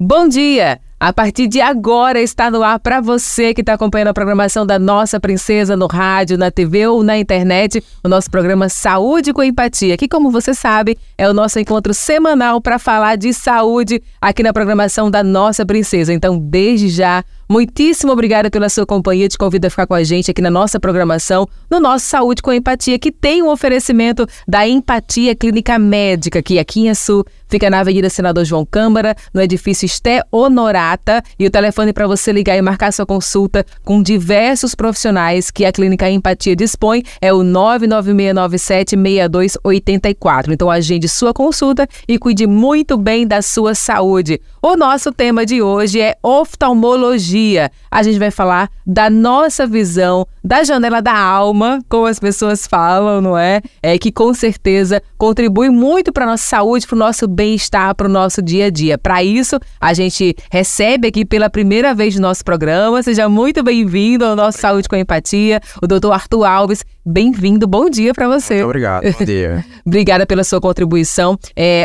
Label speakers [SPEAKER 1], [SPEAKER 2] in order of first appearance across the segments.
[SPEAKER 1] Bom dia! A partir de agora está no ar para você que está acompanhando a programação da Nossa Princesa no rádio, na TV ou na internet, o nosso programa Saúde com Empatia, que, como você sabe, é o nosso encontro semanal para falar de saúde aqui na programação da Nossa Princesa. Então, desde já, muitíssimo obrigada pela sua companhia. Te convido a ficar com a gente aqui na nossa programação, no nosso Saúde com Empatia, que tem um oferecimento da Empatia Clínica Médica, que aqui em Açu fica na Avenida Senador João Câmara, no edifício Esté Honorata, e o telefone para você ligar e marcar sua consulta com diversos profissionais que a Clínica Empatia dispõe é o 996976284. Então, agende sua consulta e cuide muito bem da sua saúde. O nosso tema de hoje é oftalmologia. A gente vai falar da nossa visão, da janela da alma, como as pessoas falam, não é? Que com certeza contribui muito para a nossa saúde, para o nosso bem-estar, para o nosso dia a dia. Para isso, a gente recebe aqui pela primeira vez no nosso programa. Seja muito bem-vindo ao nosso Saúde com Empatia, o Dr. Arthur Alves. Bem-vindo, bom dia para você.
[SPEAKER 2] Muito obrigado, bom dia.
[SPEAKER 1] Obrigada pela sua contribuição.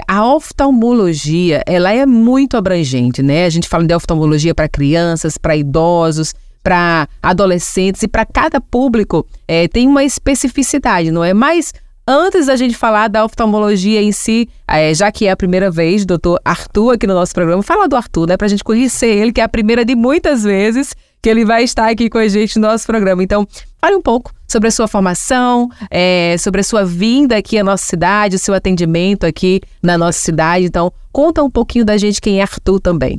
[SPEAKER 1] A oftalmologia, ela é muito abrangente, né? A gente fala de oftalmologia para crianças, para idosos, para adolescentes, e para cada público tem uma especificidade, não é? Mas antes da gente falar da oftalmologia em si, já que é a primeira vez, doutor Arthur aqui no nosso programa, fala do Arthur, né? Pra gente conhecer ele, que é a primeira de muitas vezes que ele vai estar aqui com a gente no nosso programa. Então, fale um pouco sobre a sua formação, sobre a sua vinda aqui à nossa cidade, o seu atendimento aqui na nossa cidade. Então, conta um pouquinho da gente, quem é Arthur também.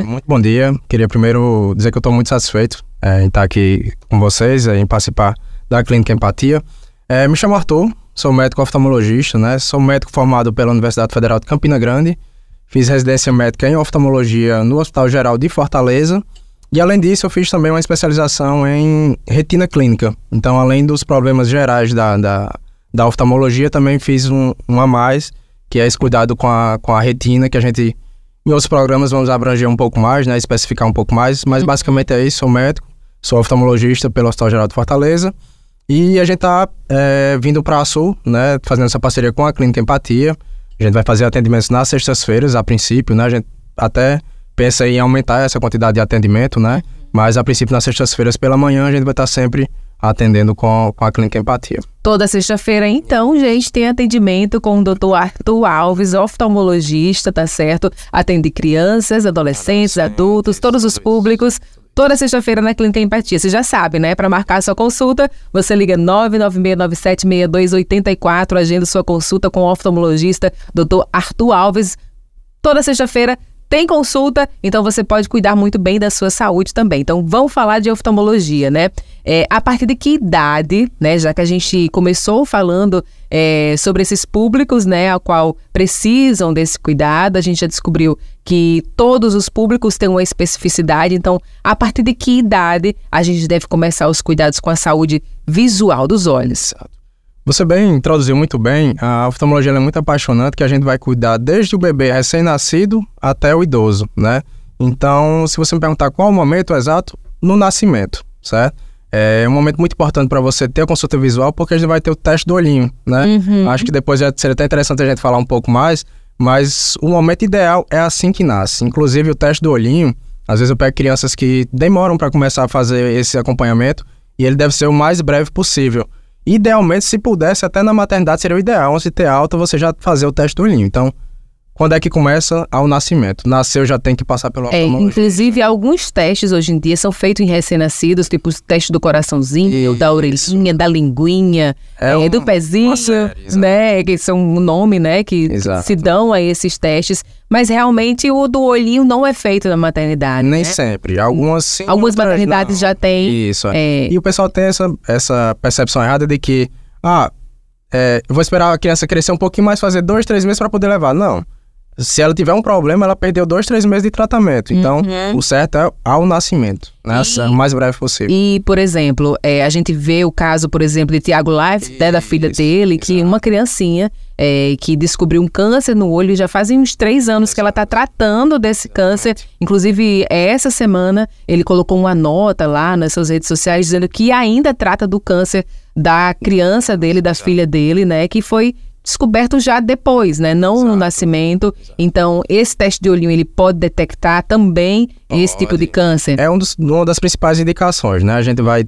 [SPEAKER 2] Muito bom dia. Queria primeiro dizer que eu estou muito satisfeito em estar aqui com vocês, em participar da Clínica Empatia. Me chamo Arthur, sou médico oftalmologista, né? Sou médico formado pela Universidade Federal de Campina Grande. Fiz residência médica em oftalmologia no Hospital Geral de Fortaleza. E, além disso, eu fiz também uma especialização em retina clínica. Então, além dos problemas gerais da oftalmologia, também fiz um a mais, que é esse cuidado com a retina, que a gente, em outros programas, vamos abranger um pouco mais, né? Especificar um pouco mais. Mas, basicamente, é isso. Sou médico, sou oftalmologista pelo Hospital Geral de Fortaleza. E a gente está vindo para a Sul, né? Fazendo essa parceria com a Clínica Empatia. A gente vai fazer atendimentos nas sextas-feiras, a princípio, né? A gente até pensa em aumentar essa quantidade de atendimento, né? Mas, a princípio, nas sextas-feiras pela manhã, a gente vai estar sempre atendendo com a Clínica Empatia.
[SPEAKER 1] Toda sexta-feira, então, gente, tem atendimento com o Dr. Arthur Alves, oftalmologista, tá certo? Atende crianças, adolescentes, adultos, todos os públicos. Toda sexta-feira na Clínica Empatia. Você já sabe, né? Para marcar a sua consulta, você liga 996976284, agenda sua consulta com o oftalmologista Dr. Arthur Alves. Toda sexta-feira tem consulta, então você pode cuidar muito bem da sua saúde também. Então, vamos falar de oftalmologia, né? A partir de que idade, né? Já que a gente começou falando sobre esses públicos, né? A qual precisam desse cuidado, a gente já descobriu que todos os públicos têm uma especificidade. Então, a partir de que idade a gente deve começar os cuidados com a saúde visual dos olhos?
[SPEAKER 2] Você bem introduziu muito bem. A oftalmologia é muito apaixonante, que a gente vai cuidar desde o bebê recém-nascido até o idoso, né? Então, se você me perguntar qual é o momento exato, no nascimento, certo? É um momento muito importante para você ter a consulta visual, porque a gente vai ter o teste do olhinho, né? Acho que depois seria até interessante a gente falar um pouco mais, mas o momento ideal é assim que nasce. Inclusive, o teste do olhinho, às vezes eu pego crianças que demoram para começar a fazer esse acompanhamento, e ele deve ser o mais breve possível. Idealmente, se pudesse, até na maternidade seria o ideal. Antes de ter alta, você já fazer o teste do olhinho. Então, quando é que começa? Ao nascimento. Nasceu, já tem que passar pelo oftalmologista.
[SPEAKER 1] Inclusive, alguns testes hoje em dia são feitos em recém-nascidos, tipo o teste do coraçãozinho, da orelhinha, da linguinha, do pezinho, né? Que são um nome, né? Que se dão a esses testes. Mas realmente o do olhinho não é feito na maternidade.
[SPEAKER 2] Nem
[SPEAKER 1] né?
[SPEAKER 2] sempre. Algumas sim.
[SPEAKER 1] Algumas maternidades já têm.
[SPEAKER 2] Isso. E o pessoal tem essa percepção errada de que, eu vou esperar a criança crescer um pouquinho mais, fazer 2, 3 meses para poder levar. Não. Se ela tiver um problema, ela perdeu 2, 3 meses de tratamento. Então, o certo é ao nascimento, né? O mais breve possível.
[SPEAKER 1] E, por exemplo, a gente vê o caso, por exemplo, de Tiago Life, da filha dele, que uma criancinha que descobriu um câncer no olho, já fazem uns 3 anos que ela está tratando desse câncer. Inclusive, essa semana, ele colocou uma nota lá nas suas redes sociais dizendo que ainda trata do câncer da criança dele, da filha dele, né? Que foi descoberto já depois, né? Não no nascimento. Então, esse teste de olhinho, ele pode detectar também esse tipo de câncer?
[SPEAKER 2] É uma das principais indicações, né? A gente vai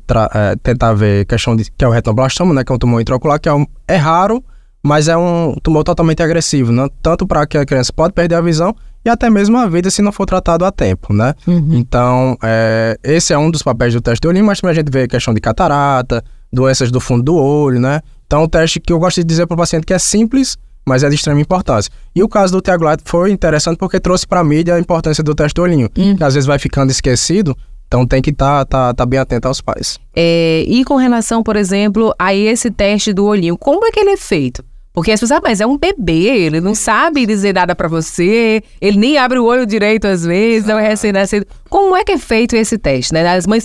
[SPEAKER 2] tentar ver questão de que é o retinoblastoma, né? Que é um tumor intraocular, que é raro, mas é um tumor totalmente agressivo, né? Tanto para que a criança pode perder a visão e até mesmo a vida se não for tratado a tempo, né? Então, esse é um dos papéis do teste de olhinho, mas também a gente vê questão de catarata, doenças do fundo do olho, né? Então, um teste que eu gosto de dizer para o paciente que é simples, mas é de extrema importância. E o caso do Thiago Leifert foi interessante porque trouxe para a mídia a importância do teste do olhinho, que às vezes vai ficando esquecido, então tem que estar bem atento aos pais.
[SPEAKER 1] E com relação, por exemplo, a esse teste do olhinho, como é que ele é feito? Porque as pessoas, mas é um bebê, ele não sabe dizer nada pra você, ele nem abre o olho direito às vezes, não é recém-nascido. Como é que é feito esse teste, né? As mães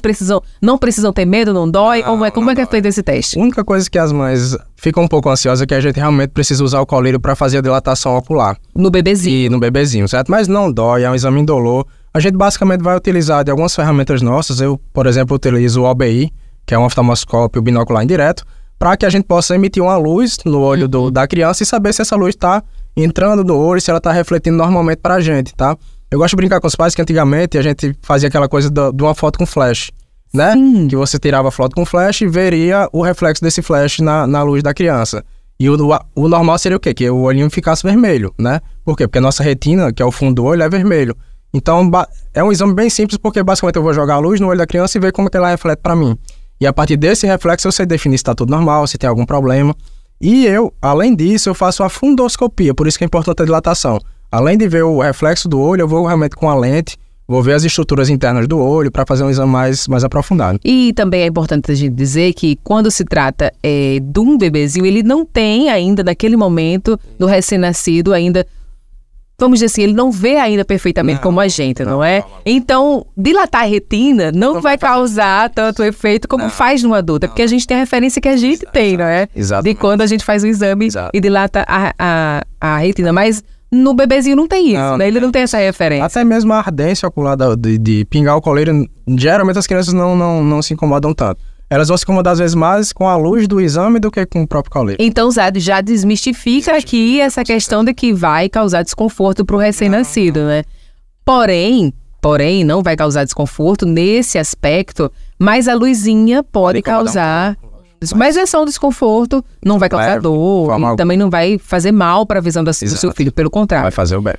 [SPEAKER 1] não precisam ter medo, não dói? Como é que é feito esse teste?
[SPEAKER 2] A única coisa que as mães ficam um pouco ansiosas é que a gente realmente precisa usar o colírio para fazer a dilatação ocular.
[SPEAKER 1] No bebezinho?
[SPEAKER 2] E no bebezinho, certo? Mas não dói, é um exame indolor. A gente basicamente vai utilizar de algumas ferramentas nossas. Eu, por exemplo, utilizo o OBI, que é um oftalmoscópio binocular indireto, para que a gente possa emitir uma luz no olho da criança e saber se essa luz está entrando no olho, se ela está refletindo normalmente para a gente, tá? Eu gosto de brincar com os pais que antigamente a gente fazia aquela coisa de uma foto com flash, né? Que você tirava a foto com flash e veria o reflexo desse flash na luz da criança. E o normal seria o quê? Que o olhinho ficasse vermelho, né? Por quê? Porque a nossa retina, que é o fundo do olho, é vermelho. Então, é um exame bem simples, porque basicamente eu vou jogar a luz no olho da criança e ver como que ela reflete para mim. E a partir desse reflexo eu sei definir se está tudo normal, se tem algum problema. E eu, além disso, eu faço a fundoscopia, por isso que é importante a dilatação. Além de ver o reflexo do olho, eu vou realmente com a lente, vou ver as estruturas internas do olho para fazer um exame mais aprofundado.
[SPEAKER 1] E também é importante a gente dizer que quando se trata de um bebezinho, ele não tem ainda, naquele momento, do recém-nascido ainda... Vamos dizer assim, ele não vê ainda perfeitamente como a gente, não é? Então, dilatar a retina não vai causar tanto efeito como faz no adulto. É porque a gente tem a referência que a gente tem, não é?
[SPEAKER 2] Exatamente.
[SPEAKER 1] De quando a gente faz o exame e dilata a retina. Mas no bebezinho não tem isso, né? Ele não tem essa referência.
[SPEAKER 2] Até mesmo a ardência ocular de pingar o colírio, geralmente as crianças não se incomodam tanto. Elas vão se incomodar às vezes mais com a luz do exame do que com o próprio colírio.
[SPEAKER 1] Então, Zad, já desmistifica aqui essa questão de que vai causar desconforto para o recém-nascido, né? Porém, não vai causar desconforto nesse aspecto, mas a luzinha pode causar... Mas é só um desconforto, não vai causar dor, e também não vai fazer mal para a visão do seu filho, pelo contrário.
[SPEAKER 2] Vai fazer o bem.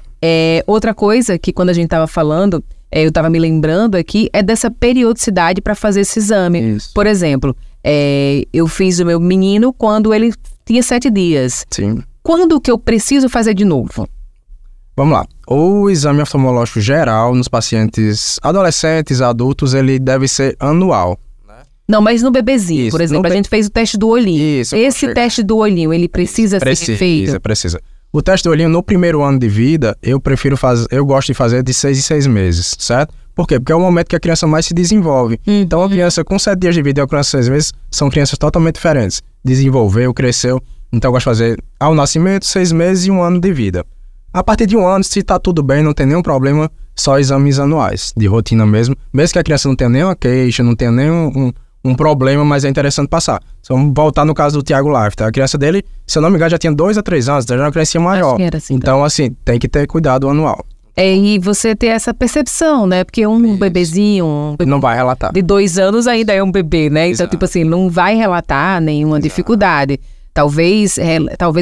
[SPEAKER 1] Outra coisa que quando a gente estava falando... eu estava me lembrando aqui, é dessa periodicidade para fazer esse exame.
[SPEAKER 2] Isso.
[SPEAKER 1] Por exemplo, eu fiz o meu menino quando ele tinha 7 dias.
[SPEAKER 2] Sim.
[SPEAKER 1] Quando que eu preciso fazer de novo?
[SPEAKER 2] Vamos lá. O exame oftalmológico geral nos pacientes adolescentes, adultos, ele deve ser anual.
[SPEAKER 1] Não, mas no bebezinho, por exemplo, a gente fez o teste do olhinho.
[SPEAKER 2] Isso,
[SPEAKER 1] esse teste do olhinho, ele precisa ser feito?
[SPEAKER 2] Precisa. O teste do olhinho, no primeiro ano de vida, eu gosto de fazer de 6 em 6 meses, certo? Por quê? Porque é o momento que a criança mais se desenvolve. Então, a criança com 7 dias de vida e a criança 6 meses são crianças totalmente diferentes. Desenvolveu, cresceu. Então, eu gosto de fazer ao nascimento, 6 meses e 1 ano de vida. A partir de 1 ano, se tá tudo bem, não tem nenhum problema, só exames anuais, de rotina mesmo. Mesmo que a criança não tenha nenhuma queixa, não tenha nenhum um problema, mas é interessante passar. Só vamos voltar no caso do Thiago Leifert. A criança dele, se eu não me engano, já tinha 2 a 3 anos, já era uma criança maior.
[SPEAKER 1] Assim,
[SPEAKER 2] então, assim, tem que ter cuidado anual.
[SPEAKER 1] E você ter essa percepção, né? Porque bebezinho...
[SPEAKER 2] não vai relatar.
[SPEAKER 1] De 2 anos ainda é um bebê, né? Então, tipo assim, não vai relatar nenhuma dificuldade. Talvez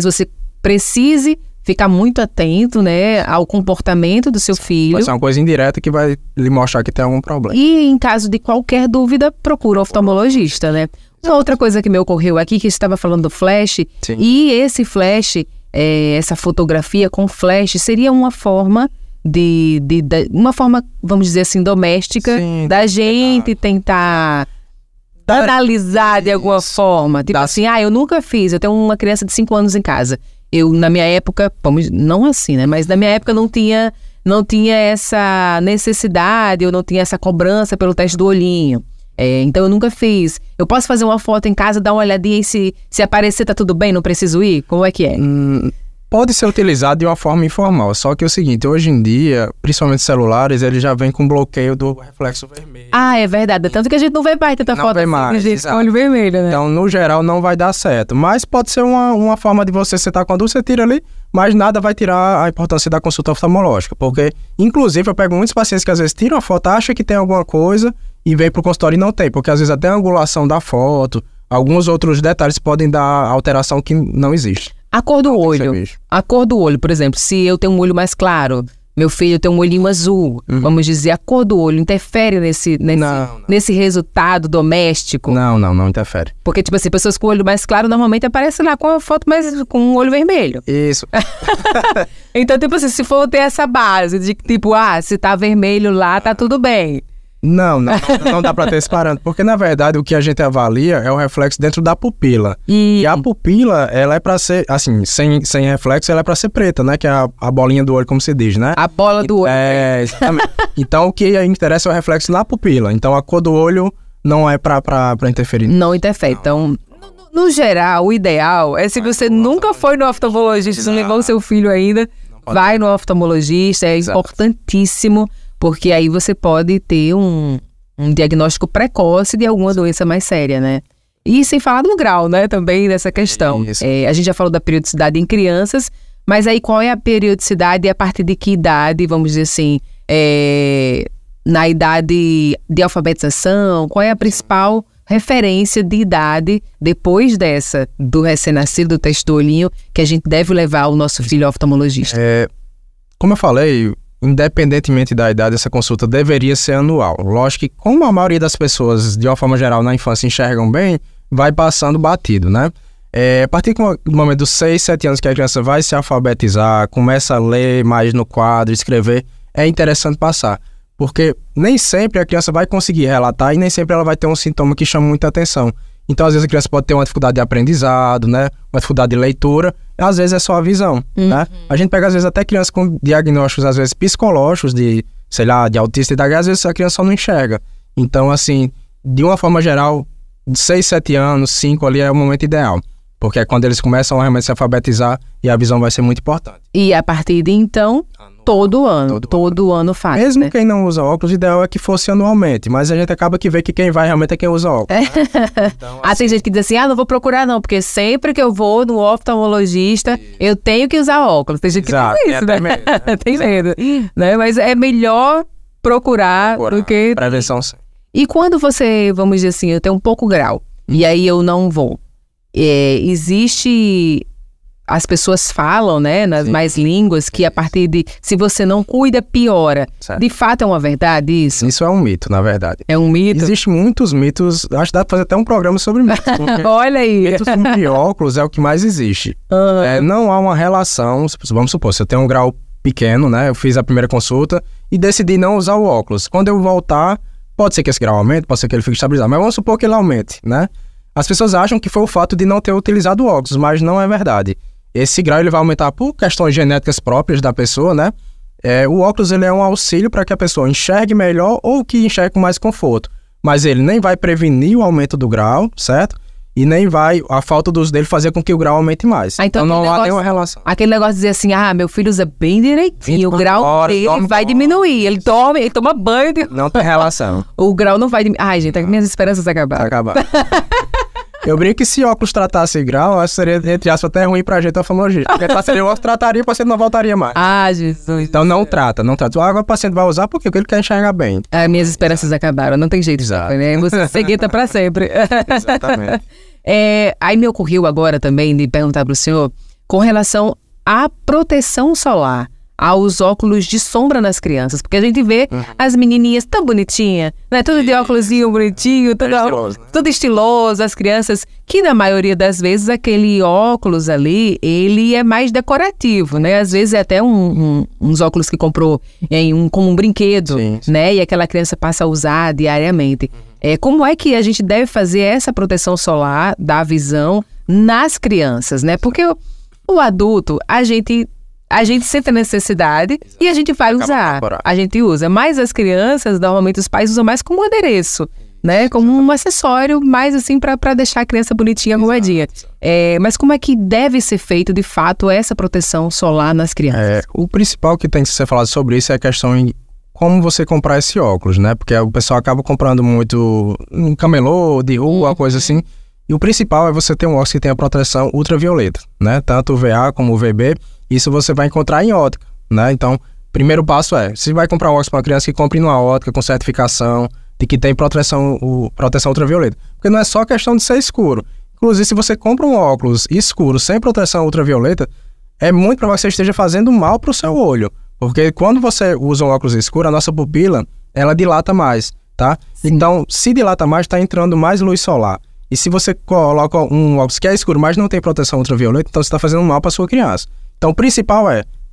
[SPEAKER 1] você precise ficar muito atento, né, ao comportamento do seu filho.
[SPEAKER 2] Vai ser uma coisa indireta que vai lhe mostrar que tem algum problema.
[SPEAKER 1] E em caso de qualquer dúvida, procura o oftalmologista, né? Uma outra coisa que me ocorreu aqui, que estava falando do flash,
[SPEAKER 2] Sim.
[SPEAKER 1] E esse flash, essa fotografia com flash, seria uma forma uma forma, vamos dizer assim, doméstica,
[SPEAKER 2] Sim,
[SPEAKER 1] da gente tentar analisar de alguma forma. Tipo assim, eu nunca fiz, eu tenho uma criança de 5 anos em casa. Eu, na minha época, não assim, né? Mas na minha época não tinha essa necessidade, eu não tinha essa cobrança pelo teste do olhinho. Então eu nunca fiz. Eu posso fazer uma foto em casa, dar uma olhadinha e se aparecer tá tudo bem, não preciso ir? Como é que é?
[SPEAKER 2] pode ser utilizado de uma forma informal, só que é o seguinte, hoje em dia, principalmente celulares, ele já vem com bloqueio do reflexo vermelho.
[SPEAKER 1] Ah, é verdade. Tanto que a gente não vê mais tanta
[SPEAKER 2] Não
[SPEAKER 1] foto
[SPEAKER 2] vê
[SPEAKER 1] assim,
[SPEAKER 2] mais,
[SPEAKER 1] gente, com olho vermelho, né?
[SPEAKER 2] Então, no geral, não vai dar certo. Mas pode ser uma forma de você sentar com a dúvida, você tira ali, mas nada vai tirar a importância da consulta oftalmológica. Porque, inclusive, eu pego muitos pacientes que às vezes tiram a foto, acham que tem alguma coisa e vem pro consultório e não tem. Porque às vezes até a angulação da foto, alguns outros detalhes podem dar alteração que não existe.
[SPEAKER 1] A cor do olho. A cor do olho, por exemplo, se eu tenho um olho mais claro, meu filho tem um olhinho azul, vamos dizer, a cor do olho interfere nesse resultado doméstico?
[SPEAKER 2] Não interfere.
[SPEAKER 1] Porque, tipo assim, pessoas com o olho mais claro normalmente aparecem lá com a foto mais com um olho vermelho.
[SPEAKER 2] Isso.
[SPEAKER 1] Então, tipo assim, se for ter essa base de tipo, se tá vermelho lá, tá tudo bem.
[SPEAKER 2] Não dá pra ter esse parâmetro, porque na verdade o que a gente avalia é o reflexo dentro da pupila. E a pupila, ela é pra ser, assim, sem reflexo, ela é pra ser preta, né? Que é a bolinha do olho, como se diz, né?
[SPEAKER 1] A bola do olho.
[SPEAKER 2] É, exatamente. Então o que interessa é o reflexo na pupila. Então a cor do olho não é pra interferir.
[SPEAKER 1] Não interfere. Então, no geral, o ideal é se você nunca foi no oftalmologista, se não levou o seu filho ainda, vai no oftalmologista, é importantíssimo. Porque aí você pode ter um diagnóstico precoce de alguma doença mais séria, né? E sem falar do grau, né? Também dessa questão. A gente já falou da periodicidade em crianças, mas aí qual é a periodicidade e a partir de que idade, vamos dizer assim, na idade de alfabetização, qual é a principal referência de idade depois dessa, do recém-nascido, do teste do olhinho, que a gente deve levar o nosso filho ao oftalmologista?
[SPEAKER 2] Como eu falei, independentemente da idade, essa consulta deveria ser anual. Lógico que, como a maioria das pessoas, de uma forma geral, na infância enxergam bem, vai passando batido, né? A partir do momento dos 6, 7 anos que a criança vai se alfabetizar, começa a ler mais no quadro, escrever, é interessante passar. Porque nem sempre a criança vai conseguir relatar e nem sempre ela vai ter um sintoma que chama muita atenção. Então, às vezes, a criança pode ter uma dificuldade de aprendizado, né? Uma dificuldade de leitura, e às vezes é só a visão, né? A gente pega, às vezes, até crianças com diagnósticos, às vezes, psicológicos, de autista, e às vezes a criança só não enxerga. Então, assim, de uma forma geral, de 6, 7 anos, 5 ali é o momento ideal. Porque é quando eles começam a realmente se alfabetizar e a visão vai ser muito importante.
[SPEAKER 1] E a partir de então, todo ano faz,
[SPEAKER 2] mesmo,
[SPEAKER 1] né?
[SPEAKER 2] Quem não usa óculos, o ideal é que fosse anualmente, mas a gente acaba que vê que quem vai realmente é quem usa óculos. Né?
[SPEAKER 1] Então, assim, tem gente que diz assim, não vou procurar não, porque sempre que eu vou no oftalmologista, eu tenho que usar óculos. Tem gente que tem isso, né? Medo, né? Tem medo, né? Mas é melhor procurar do que...
[SPEAKER 2] Prevenção, sim.
[SPEAKER 1] E quando você, vamos dizer assim, eu tenho um pouco grau, e aí eu não vou, existe... As pessoas falam, né, nas mais línguas, que a partir de... Se você não cuida, piora. Certo. De fato, é uma verdade isso?
[SPEAKER 2] Isso é um mito, na verdade.
[SPEAKER 1] É um mito?
[SPEAKER 2] Existem muitos mitos. Acho que dá pra fazer até um programa sobre mitos.
[SPEAKER 1] Olha aí.
[SPEAKER 2] Mitos de óculos é o que mais existe. Não há uma relação... Vamos supor, se eu tenho um grau pequeno, né, eu fiz a primeira consulta e decidi não usar o óculos. Quando eu voltar, pode ser que esse grau aumente, pode ser que ele fique estabilizado, mas vamos supor que ele aumente, né? As pessoas acham que foi o fato de não ter utilizado o óculos, mas não é verdade. Esse grau ele vai aumentar por questões genéticas próprias da pessoa, né? O óculos ele é um auxílio para que a pessoa enxergue melhor ou que enxergue com mais conforto. Mas ele nem vai prevenir o aumento do grau, certo? E nem vai a falta do uso dele fazer com que o grau aumente mais.
[SPEAKER 1] Então não há nenhuma relação. Aquele negócio de dizer assim, meu filho usa bem direitinho, o grau dele vai diminuir. Ele dorme, ele toma banho.
[SPEAKER 2] Não tem relação.
[SPEAKER 1] O grau não vai diminuir. Ai, gente, minhas esperanças acabaram.
[SPEAKER 2] Eu brinco que se óculos tratasse grau, seria, entre aspas, até ruim pra gente oftalmologista. Porque o óculos trataria, o paciente não voltaria mais.
[SPEAKER 1] Jesus.
[SPEAKER 2] Então não trata. Agora o paciente vai usar porque ele quer enxergar bem.
[SPEAKER 1] Minhas esperanças acabaram, não tem jeito.
[SPEAKER 2] Exato.
[SPEAKER 1] Né? Você cegueta pra sempre.
[SPEAKER 2] Exatamente.
[SPEAKER 1] Aí me ocorreu agora também de perguntar pro senhor com relação à proteção solar, aos óculos de sombra nas crianças, porque a gente vê as menininhas tão bonitinhas, né? Tudo de óculosinho bonitinho, tudo estiloso, as crianças, que na maioria das vezes aquele óculos ali, ele é mais decorativo, né? Às vezes é até uns óculos que comprou como um brinquedo, sim. Né? E aquela criança passa a usar diariamente. Como é que a gente deve fazer essa proteção solar da visão nas crianças, né? Porque o adulto, a gente sente a necessidade e a gente vai usar. A gente usa. Mas as crianças, normalmente os pais usam mais como adereço. né? Como um acessório, mais assim, para deixar a criança bonitinha, arrumadinha. Mas como é que deve ser feito, de fato, essa proteção solar nas crianças?
[SPEAKER 2] O principal que tem que ser falado sobre isso é a questão em como você comprar esse óculos, né? Porque o pessoal acaba comprando muito em camelô, de rua, coisa assim. E o principal é você ter um óculos que tenha proteção ultravioleta, né? Tanto o VA como o VB. Isso você vai encontrar em ótica, né? Então, primeiro passo se vai comprar um óculos para uma criança, que compre numa ótica com certificação de que tem proteção ultravioleta. Porque não é só questão de ser escuro. Inclusive, se você compra um óculos escuro sem proteção ultravioleta, é muito provável que você esteja fazendo mal para o seu olho. Porque quando você usa um óculos escuro, a nossa pupila, ela dilata mais, tá? Sim. Então, se dilata mais, está entrando mais luz solar. E se você coloca um óculos que é escuro, mas não tem proteção ultravioleta, então você está fazendo mal para sua criança. Então, o principal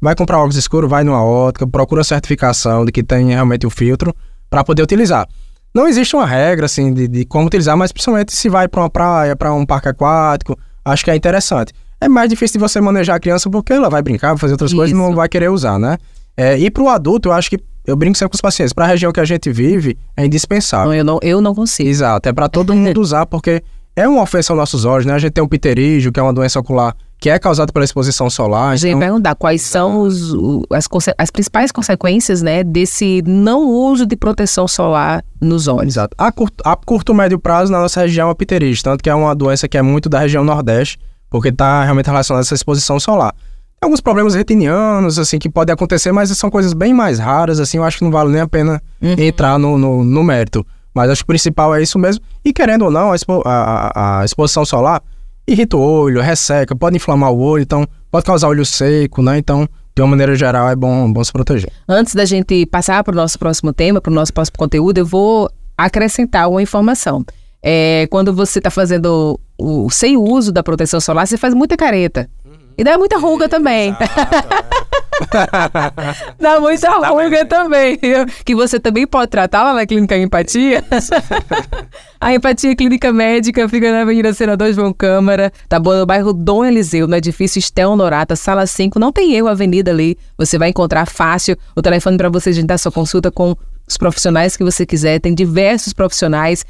[SPEAKER 2] vai comprar óculos escuro, vai numa ótica, procura a certificação de que tem realmente o filtro para poder utilizar. Não existe uma regra, assim, de como utilizar, mas principalmente se vai para uma praia, para um parque aquático, acho que é interessante. É mais difícil de você manejar a criança porque ela vai brincar, vai fazer outras coisas e não vai querer usar, né? E para o adulto, eu acho que, eu brinco sempre com os pacientes, para a região que a gente vive, é indispensável.
[SPEAKER 1] Eu não consigo.
[SPEAKER 2] Exato, é para todo mundo usar, porque é uma ofensa aos nossos olhos, né? A gente tem o pterígio, que é uma doença ocular que é causada pela exposição solar.
[SPEAKER 1] Então... perguntar quais são as principais consequências, né, desse não uso de proteção solar nos olhos.
[SPEAKER 2] Exato. A curto e médio prazo, na nossa região, é o pterígio, tanto que é uma doença que é muito da região Nordeste, porque está realmente relacionada a essa exposição solar. Tem alguns problemas retinianos, assim, que podem acontecer, mas são coisas bem mais raras, assim, eu acho que não vale nem a pena entrar no mérito. Mas acho que o principal é isso mesmo. E querendo ou não, a exposição solar irrita o olho, resseca, pode inflamar o olho, então pode causar olho seco, né? Então, de uma maneira geral, é bom se proteger.
[SPEAKER 1] Antes da gente passar para o nosso próximo tema, para o nosso próximo conteúdo, eu vou acrescentar uma informação. Quando você está fazendo sem o uso da proteção solar, você faz muita careta. E dá muita ruga também. Dá muita ruga também. Que você também pode tratar lá na Clínica Empatia. A Empatia Clínica Médica fica na Avenida Senador João Câmara, tá bom? No bairro Dom Eliseu, no edifício Estel Honorata, sala 5. Não tem erro, avenida ali. Você vai encontrar fácil o telefone para você agendar sua consulta com os profissionais que você quiser. Tem diversos profissionais,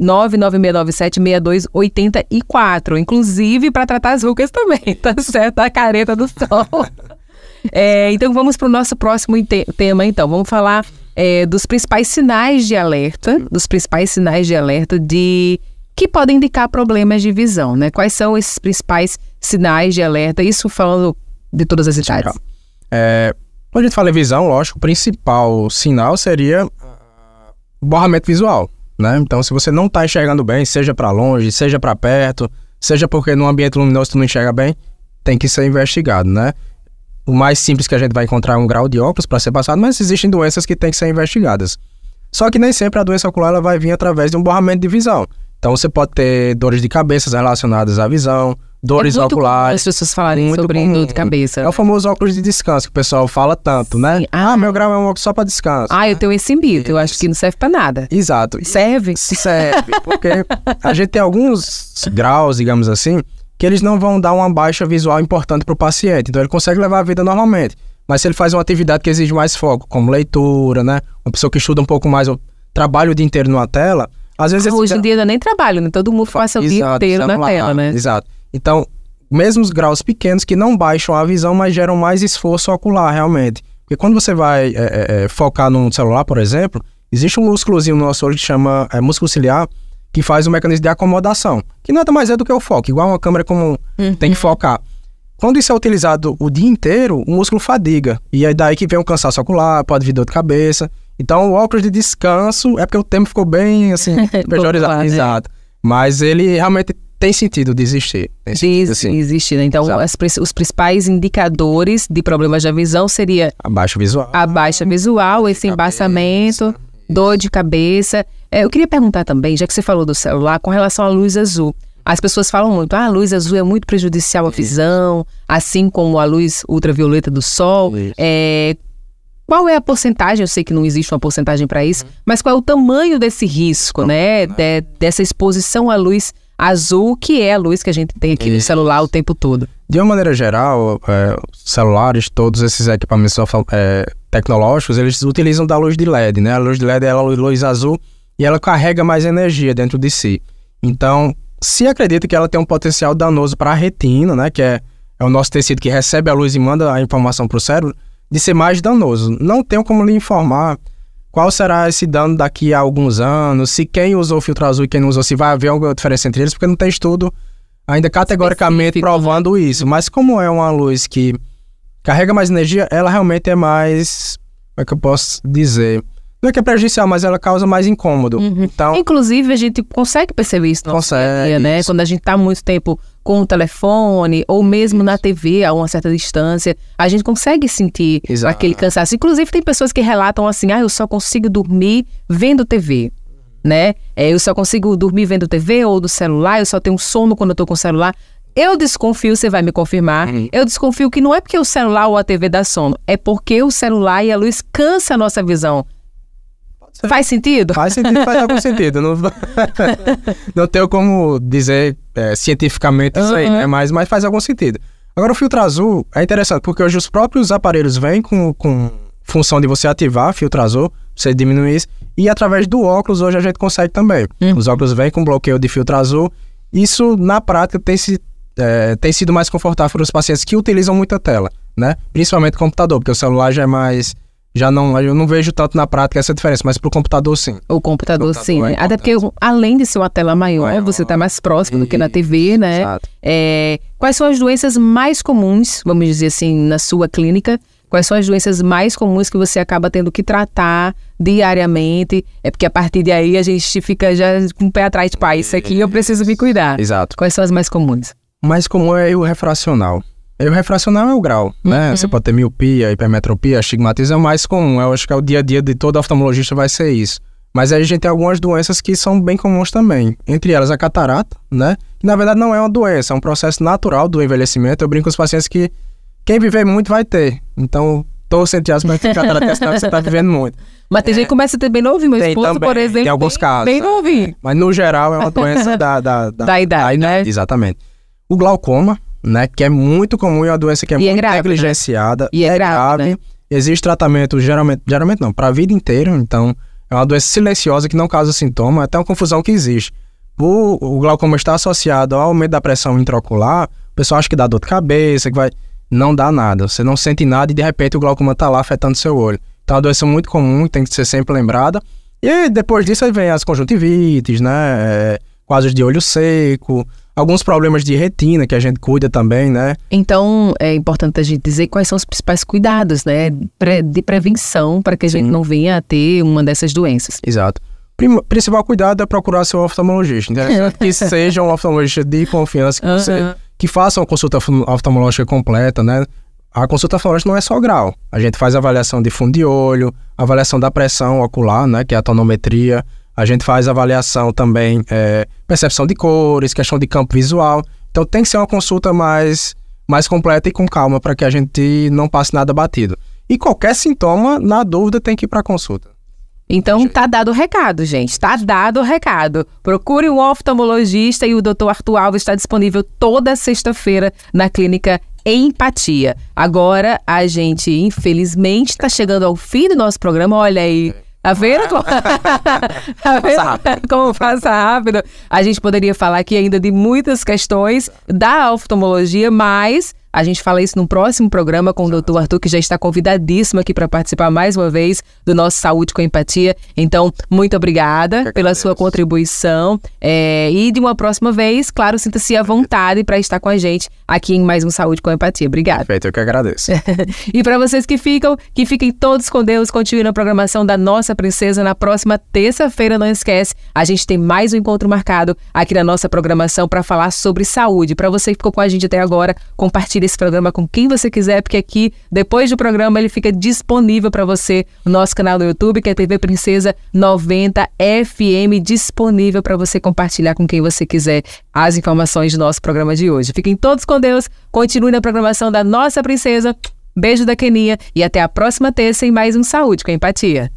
[SPEAKER 1] 996976284, inclusive para tratar as rugas também, tá certo? A careta do sol. Então vamos para o nosso próximo tema, então. Vamos falar dos principais sinais de alerta, que podem indicar problemas de visão, né? Quais são esses principais sinais de alerta? Isso falando de todas as idades.
[SPEAKER 2] Quando a gente fala em visão, lógico, o principal sinal seria o borramento visual, né? Então, se você não está enxergando bem, seja para longe, seja para perto, seja porque no ambiente luminoso tu não enxerga bem, tem que ser investigado, né? O mais simples que a gente vai encontrar é um grau de óculos para ser passado, mas existem doenças que têm que ser investigadas. Só que nem sempre a doença ocular ela vai vir através de um borramento de visão. Então, você pode ter dores de cabeça relacionadas à visão, dores oculares.
[SPEAKER 1] As pessoas falarem sobre dor de cabeça.
[SPEAKER 2] É o famoso óculos de descanso que o pessoal fala tanto, né? Meu grau é um óculos só para descanso.
[SPEAKER 1] Eu tenho esse mito, eu acho que não serve para nada.
[SPEAKER 2] Exato.
[SPEAKER 1] Serve?
[SPEAKER 2] Serve, porque a gente tem alguns graus, digamos assim, que eles não vão dar uma baixa visual importante para o paciente. Então, ele consegue levar a vida normalmente. Mas se ele faz uma atividade que exige mais foco, como leitura, né? Uma pessoa que estuda um pouco mais, ou trabalha o dia inteiro numa tela, às vezes...
[SPEAKER 1] Hoje em dia eu nem trabalho, né? Todo mundo passa o dia inteiro na tela, né?
[SPEAKER 2] Exato. Então, mesmo os graus pequenos que não baixam a visão, mas geram mais esforço ocular, realmente. Porque quando você vai focar num celular, por exemplo, existe um músculozinho no nosso olho que chama músculo ciliar, que faz um mecanismo de acomodação, que nada mais é do que o foco, igual uma câmera comum, tem que focar. Quando isso é utilizado o dia inteiro, o músculo fadiga, e é daí que vem o cansaço ocular, pode vir dor de cabeça. Então, o óculos de descanso é porque o tempo ficou bem, assim, pejorizado. Exato. Mas ele realmente tem sentido de existir.
[SPEAKER 1] Existe, né? Então, os principais indicadores de problemas da visão seria...
[SPEAKER 2] A baixa
[SPEAKER 1] visual, esse embaçamento, dor de cabeça. Eu queria perguntar também, já que você falou do celular, com relação à luz azul. As pessoas falam muito, a luz azul é muito prejudicial à visão, assim como a luz ultravioleta do sol. Qual é a porcentagem? Eu sei que não existe uma porcentagem para isso, mas qual é o tamanho desse risco, né? Dessa exposição à luz azul, que é a luz que a gente tem aqui no celular o tempo todo?
[SPEAKER 2] De uma maneira geral, celulares, todos esses equipamentos tecnológicos, eles utilizam da luz de LED, né? A luz de LED é a luz azul e ela carrega mais energia dentro de si. Então, se acredita que ela tem um potencial danoso para a retina, né, que é o nosso tecido que recebe a luz e manda a informação para o cérebro, de ser mais danoso. Não tenho como lhe informar qual será esse dano daqui a alguns anos, se quem usou filtro azul e quem não usou, se vai haver alguma diferença entre eles, porque não tem estudo ainda categoricamente provando isso. Mas como é uma luz que carrega mais energia, ela realmente é mais, como é que eu posso dizer? Não é que é prejudicial, mas ela causa mais incômodo. Então,
[SPEAKER 1] inclusive, a gente consegue perceber isso no nosso dia a dia, né?
[SPEAKER 2] isso.
[SPEAKER 1] Quando a gente está muito tempo com o telefone ou mesmo na TV a uma certa distância, a gente consegue sentir
[SPEAKER 2] Exato.
[SPEAKER 1] aquele cansaço. Inclusive, tem pessoas que relatam assim, eu só consigo dormir vendo TV, né? Eu só consigo dormir vendo TV ou do celular, eu só tenho sono quando eu tô com o celular. Eu desconfio, você vai me confirmar, eu desconfio que não é porque o celular ou a TV dá sono, é porque o celular e a luz cansa a nossa visão. Faz sentido?
[SPEAKER 2] Faz sentido, faz algum sentido. Não tenho como dizer cientificamente isso aí, né? Mas faz algum sentido. Agora, o filtro azul é interessante, porque hoje os próprios aparelhos vêm com função de você ativar filtro azul, você diminuir isso, e através do óculos hoje a gente consegue também. Os óculos vêm com bloqueio de filtro azul. Isso, na prática, tem sido mais confortável para os pacientes que utilizam muita tela, né? Principalmente computador, porque o celular já é mais... eu não vejo tanto na prática essa diferença, mas pro computador sim.
[SPEAKER 1] O computador sim, né? Até porque além de ser uma tela maior, você está mais próximo do que na TV, né?
[SPEAKER 2] Exato.
[SPEAKER 1] Quais são as doenças mais comuns, vamos dizer assim, na sua clínica? Quais são as doenças mais comuns que você acaba tendo que tratar diariamente? É porque a partir de aí a gente fica já com o pé atrás de isso aqui eu preciso me cuidar.
[SPEAKER 2] Exato.
[SPEAKER 1] Quais são as mais comuns?
[SPEAKER 2] O mais comum é o refracional. E o refracional é o grau, né? Você pode ter miopia, hipermetropia, astigmatismo é o mais comum. Eu acho que é o dia a dia de todo oftalmologista vai ser isso. Mas aí a gente tem algumas doenças que são bem comuns também. Entre elas a catarata, né? Que na verdade não é uma doença, é um processo natural do envelhecimento. Eu brinco com os pacientes que quem viver muito vai ter. Então, torço entre aspas para catarata, senão você está vivendo muito.
[SPEAKER 1] Mas tem gente que começa a ter bem novinho. Meu esposo, por exemplo,
[SPEAKER 2] tem alguns casos.
[SPEAKER 1] Bem novinho.
[SPEAKER 2] Mas no geral é uma doença da
[SPEAKER 1] idade, né?
[SPEAKER 2] Exatamente. O glaucoma, né, que é muito comum e é uma doença que é muito negligenciada,
[SPEAKER 1] é grave. Né?
[SPEAKER 2] Existe tratamento geralmente não, para a vida inteira, então é uma doença silenciosa que não causa sintoma, até uma confusão que existe. O glaucoma está associado ao aumento da pressão intraocular, o pessoal acha que dá dor de cabeça, não dá nada, você não sente nada e de repente o glaucoma está lá afetando seu olho. Então é uma doença muito comum, tem que ser sempre lembrada. E depois disso aí vem as conjuntivites, né, quadros de olho seco, alguns problemas de retina que a gente cuida também, né?
[SPEAKER 1] Então, é importante a gente dizer quais são os principais cuidados, né, de prevenção para que a gente não venha a ter uma dessas doenças.
[SPEAKER 2] Exato. Principal cuidado é procurar seu oftalmologista. Interessante que seja um oftalmologista de confiança, que faça uma consulta oftalmológica completa, né? A consulta oftalmológica não é só grau. A gente faz avaliação de fundo de olho, avaliação da pressão ocular, né, que é a tonometria. A gente faz avaliação também, percepção de cores, questão de campo visual. Então tem que ser uma consulta mais completa e com calma para que a gente não passe nada batido. E qualquer sintoma, na dúvida, tem que ir para a consulta.
[SPEAKER 1] Então tá dado o recado, gente. Tá dado o recado. Procure um oftalmologista e o Dr. Arthur Alves está disponível toda sexta-feira na clínica Empatia. Agora a gente, infelizmente, está chegando ao fim do nosso programa. Olha aí. Tá vendo? Como passa rápido? A gente poderia falar aqui ainda de muitas questões da oftalmologia, mas a gente fala isso no próximo programa com o Dr. Arthur, que já está convidadíssimo aqui para participar mais uma vez do nosso Saúde com Empatia. Então, muito obrigada pela sua contribuição. E de uma próxima vez, claro, sinta-se à vontade para estar com a gente aqui em mais um Saúde com Empatia. Obrigada.
[SPEAKER 2] Perfeito, eu que agradeço.
[SPEAKER 1] E para vocês que fiquem todos com Deus. Continue na programação da Nossa Princesa. Na próxima terça-feira, não esquece, a gente tem mais um encontro marcado aqui na nossa programação para falar sobre saúde. Para você que ficou com a gente até agora, compartilhe esse programa com quem você quiser, porque aqui, depois do programa, ele fica disponível para você no nosso canal no YouTube, que é TV Princesa 90 FM, disponível para você compartilhar com quem você quiser as informações do nosso programa de hoje. Fiquem todos com Deus, continue na programação da Nossa Princesa. Beijo da Kenia e até a próxima terça em mais um Saúde com Empatia.